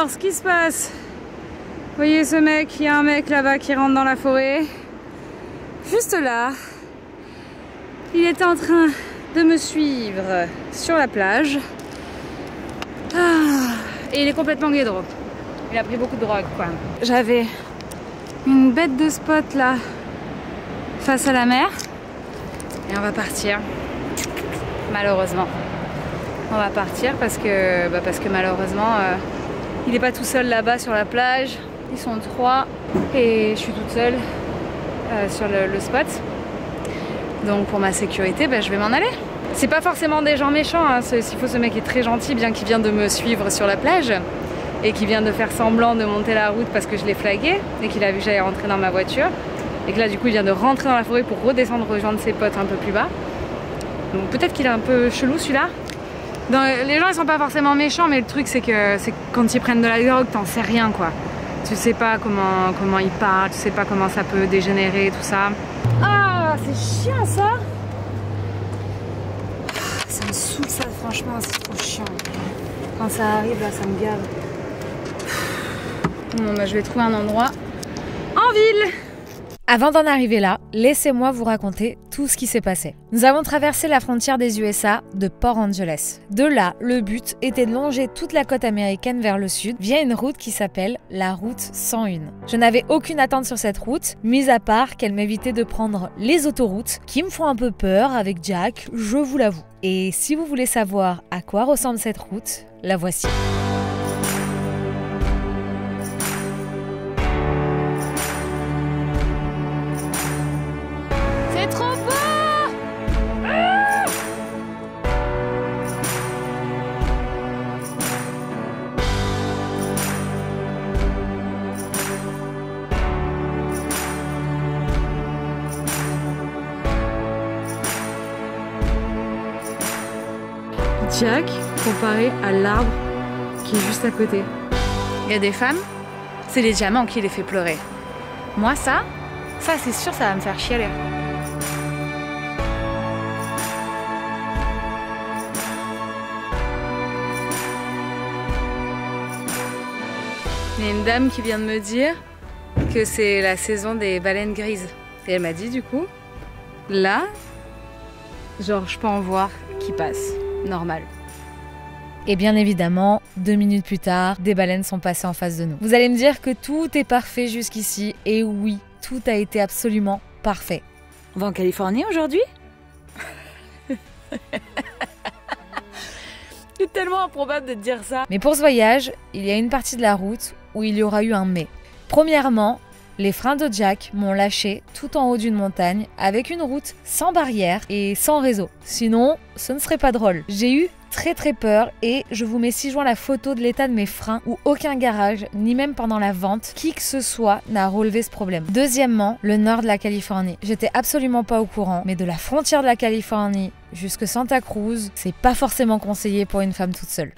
Alors, ce qui se passe, vous voyez ce mec, il y a un mec là-bas qui rentre dans la forêt. Juste là, il est en train de me suivre sur la plage. Et il est complètement guédro. Il a pris beaucoup de drogue, quoi. J'avais une bête de spot là, face à la mer. Et on va partir. Malheureusement. On va partir parce que malheureusement, il n'est pas tout seul là-bas sur la plage. Ils sont 3 et je suis toute seule sur le spot. Donc pour ma sécurité, je vais m'en aller. C'est pas forcément des gens méchants, hein. S'il faut, ce mec est très gentil, bien qu'il vient de me suivre sur la plage et qu'il vient de faire semblant de monter la route parce que je l'ai flagué et qu'il a vu que j'allais rentrer dans ma voiture et que là du coup il vient de rentrer dans la forêt pour redescendre rejoindre ses potes un peu plus bas. Donc peut-être qu'il est un peu chelou celui-là. Les gens ils sont pas forcément méchants, mais le truc c'est que quand ils prennent de la drogue, t'en sais rien quoi. Tu sais pas comment ils parlent, tu sais pas comment ça peut dégénérer, tout ça. Ah, c'est chiant ça. Ça me saoule ça, franchement, c'est trop chiant. Quand ça arrive là, ça me gave. Bon, je vais trouver un endroit en ville. Avant d'en arriver là, laissez-moi vous raconter tout ce qui s'est passé. Nous avons traversé la frontière des USA de Port Angeles. De là, le but était de longer toute la côte américaine vers le sud via une route qui s'appelle la route 101. Je n'avais aucune attente sur cette route, mis à part qu'elle m'évitait de prendre les autoroutes qui me font un peu peur avec Jack, je vous l'avoue. Et si vous voulez savoir à quoi ressemble cette route, la voici. Jack comparé à l'arbre qui est juste à côté. Il y a des femmes, c'est les diamants qui les fait pleurer. Moi ça c'est sûr, ça va me faire chialer. Il y a une dame qui vient de me dire que c'est la saison des baleines grises. Et elle m'a dit du coup, là, genre je peux en voir qui passent. Normal. Et bien évidemment, 2 minutes plus tard, des baleines sont passées en face de nous. Vous allez me dire que tout est parfait jusqu'ici, et oui, tout a été absolument parfait. On va en Californie aujourd'hui? C'est tellement improbable de te dire ça. Mais pour ce voyage, il y a une partie de la route où il y aura eu un mais. Premièrement, les freins de Jack m'ont lâché tout en haut d'une montagne avec une route sans barrière et sans réseau. Sinon, ce ne serait pas drôle. J'ai eu très peur et je vous mets ci-joint la photo de l'état de mes freins où aucun garage, ni même pendant la vente, qui que ce soit n'a relevé ce problème. Deuxièmement, le nord de la Californie. J'étais absolument pas au courant, mais de la frontière de la Californie jusque Santa Cruz, c'est pas forcément conseillé pour une femme toute seule.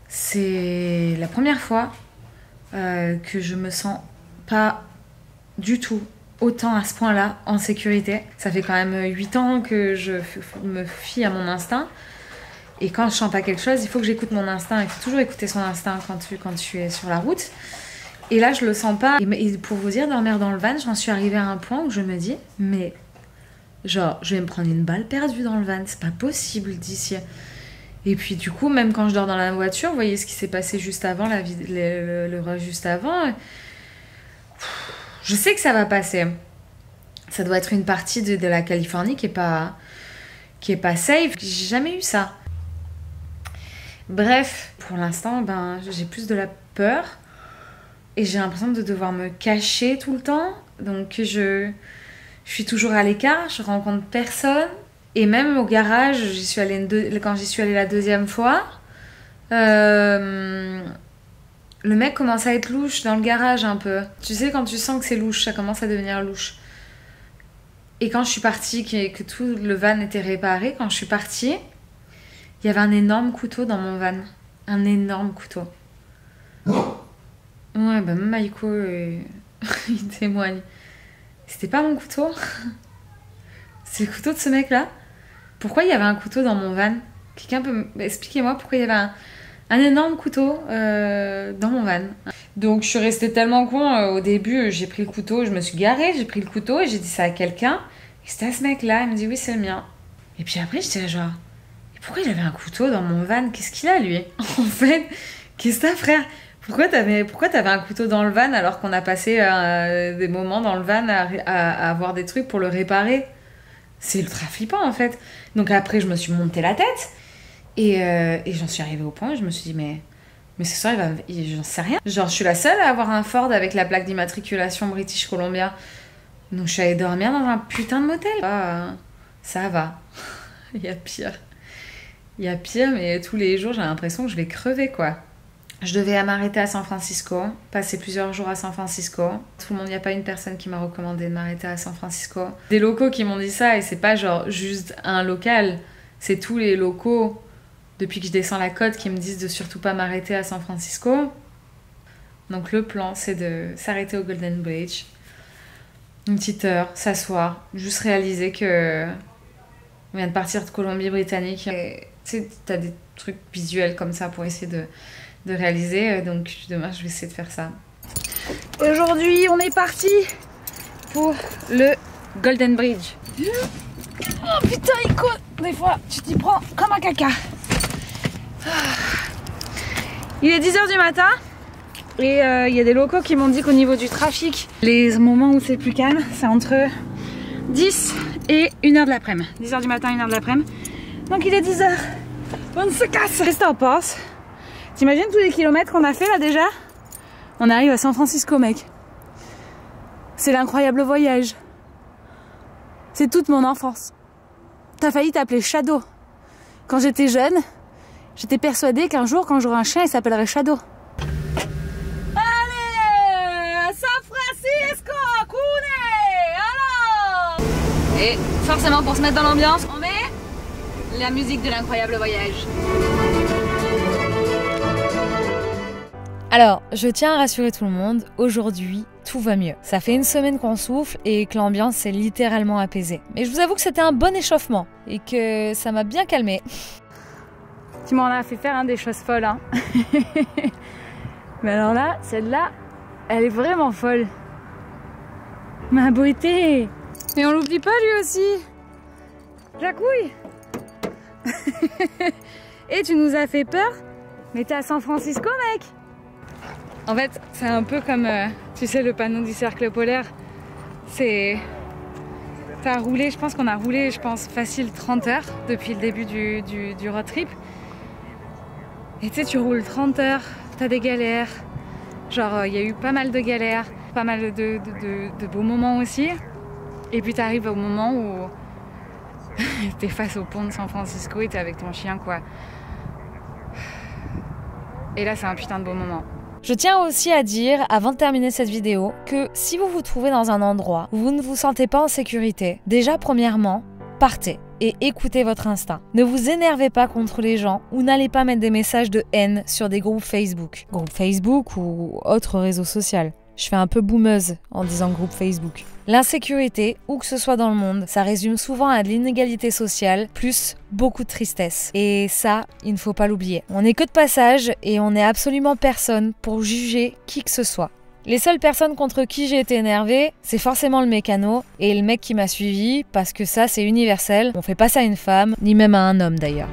C'est la première fois que je me sens pas du tout autant à ce point-là en sécurité. Ça fait quand même 8 ans que je me fie à mon instinct. Et quand je sens pas quelque chose, il faut que j'écoute mon instinct. Il faut toujours écouter son instinct quand tu es sur la route. Et là, je le sens pas. Et pour vous dire, dormir dans le van, j'en suis arrivée à un point où je me dis, mais genre, je vais me prendre une balle perdue dans le van. C'est pas possible d'ici. Et puis du coup, même quand je dors dans la voiture, vous voyez ce qui s'est passé juste avant, le rush juste avant. Je sais que ça va passer. Ça doit être une partie de la Californie qui est pas safe. J'ai jamais eu ça. Bref, pour l'instant, j'ai plus de la peur et j'ai l'impression de devoir me cacher tout le temps. Donc je suis toujours à l'écart, je rencontre personne. Et même au garage, quand j'y suis allée la deuxième fois, le mec commence à être louche dans le garage un peu. Tu sais, quand tu sens que c'est louche, ça commence à devenir louche. Et quand je suis partie, que tout le van était réparé, quand je suis partie, il y avait un énorme couteau dans mon van. Un énorme couteau. Ouais, même Maïko, il témoigne. C'était pas mon couteau. C'est le couteau de ce mec-là. Pourquoi il y avait un couteau dans mon van? Quelqu'un peut expliquer-moi pourquoi il y avait un énorme couteau dans mon van. Donc je suis restée tellement con au début, j'ai pris le couteau, je me suis garée, j'ai pris le couteau et j'ai dit ça à quelqu'un. Et c'était à ce mec-là, il me dit oui c'est le mien. Et puis après j'étais là genre, pourquoi il avait un couteau dans mon van? Qu'est-ce qu'il a lui? En fait, qu'est-ce que t'as frère? Pourquoi t'avais un couteau dans le van alors qu'on a passé des moments dans le van à avoir des trucs pour le réparer? C'est ultra flippant en fait. Donc après je me suis monté la tête. Et j'en suis arrivée au point où je me suis dit, mais ce soir, j'en sais rien. Genre, je suis la seule à avoir un Ford avec la plaque d'immatriculation British Columbia. Donc, je suis allée dormir dans un putain de motel. Ça va. Il y a pire. Il y a pire, mais tous les jours, j'ai l'impression que je vais crever, quoi. Je devais m'arrêter à San Francisco, passer plusieurs jours à San Francisco. Tout le monde, il n'y a pas une personne qui m'a recommandé de m'arrêter à San Francisco. Des locaux qui m'ont dit ça, et c'est pas genre juste un local, c'est tous les locaux depuis que je descends la côte qui me disent de surtout pas m'arrêter à San Francisco. Donc le plan, c'est de s'arrêter au Golden Bridge, une petite heure, s'asseoir, juste réaliser que on vient de partir de Colombie-Britannique. Tu sais, t'as des trucs visuels comme ça pour essayer de réaliser. Donc demain, je vais essayer de faire ça. Aujourd'hui, on est parti pour le Golden Bridge. Oh putain, il coûte. Des fois, tu t'y prends comme un caca. Il est 10h du matin et il y a des locaux qui m'ont dit qu'au niveau du trafic, les moments où c'est plus calme, c'est entre 10 et 1h de l'après-midi. 10h du matin, 1h de l'après-midi. Donc il est 10h. On se casse. Qu'est-ce que t'en penses? T'imagines tous les kilomètres qu'on a fait là déjà? On arrive à San Francisco, mec. C'est l'incroyable voyage. C'est toute mon enfance. T'as failli t'appeler Shadow. Quand j'étais jeune, j'étais persuadée qu'un jour, quand j'aurai un chien, il s'appellerait Shadow. Allez, San Francisco, Couney, alors. Et forcément, pour se mettre dans l'ambiance, on met la musique de l'incroyable voyage. Alors, je tiens à rassurer tout le monde, aujourd'hui, tout va mieux. Ça fait une semaine qu'on souffle et que l'ambiance s'est littéralement apaisée. Mais je vous avoue que c'était un bon échauffement et que ça m'a bien calmée. Tu m'en as fait faire des choses folles, hein. Mais alors là, celle-là, elle est vraiment folle. Ma beauté. Et on l'oublie pas lui aussi. Jacouille. Et tu nous as fait peur, mais t'es à San Francisco, mec. En fait, c'est un peu comme, tu sais, le panneau du cercle polaire. C'est... T'as roulé, je pense qu'on a roulé, facile 30 heures depuis le début du road trip. Et tu sais, tu roules 30 heures, t'as des galères. Genre, il y a eu pas mal de galères, pas mal de beaux moments aussi. Et puis t'arrives au moment où t'es face au pont de San Francisco et t'es avec ton chien, quoi. Et là, c'est un putain de beau moment. Je tiens aussi à dire, avant de terminer cette vidéo, que si vous vous trouvez dans un endroit où vous ne vous sentez pas en sécurité, déjà premièrement, partez et écoutez votre instinct. Ne vous énervez pas contre les gens ou n'allez pas mettre des messages de haine sur des groupes Facebook. Groupe Facebook ou autre réseau social. Je fais un peu boumeuse en disant groupe Facebook. L'insécurité, où que ce soit dans le monde, ça résume souvent à de l'inégalité sociale, plus beaucoup de tristesse. Et ça, il ne faut pas l'oublier. On n'est que de passage et on n'est absolument personne pour juger qui que ce soit. Les seules personnes contre qui j'ai été énervée, c'est forcément le mécano et le mec qui m'a suivi, parce que ça, c'est universel. On fait pas ça à une femme, ni même à un homme d'ailleurs.